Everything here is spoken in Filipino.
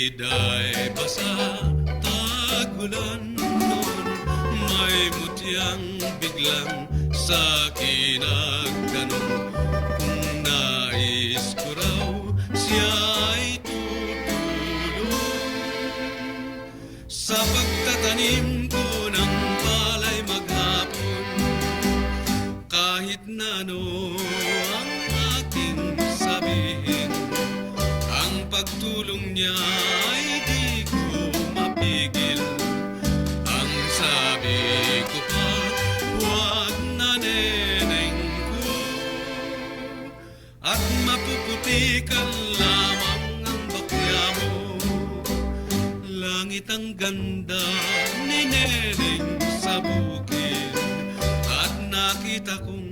paligid ay basa, tag-ulan noon, may mutyang biglang sa kinagtanong. Kung nais ko raw siya ay tutulong sa pagtatanim ko ng palay maghapon, kahit na ano ang aking sabihin, ang pagtulong niya ay di ko mapigil. Ang sabi ko pa, huwag na neneng ko, at mapuputikan lamang ang bakya mo. Langit ang ganda ni neneng sa bukid, at nakita kong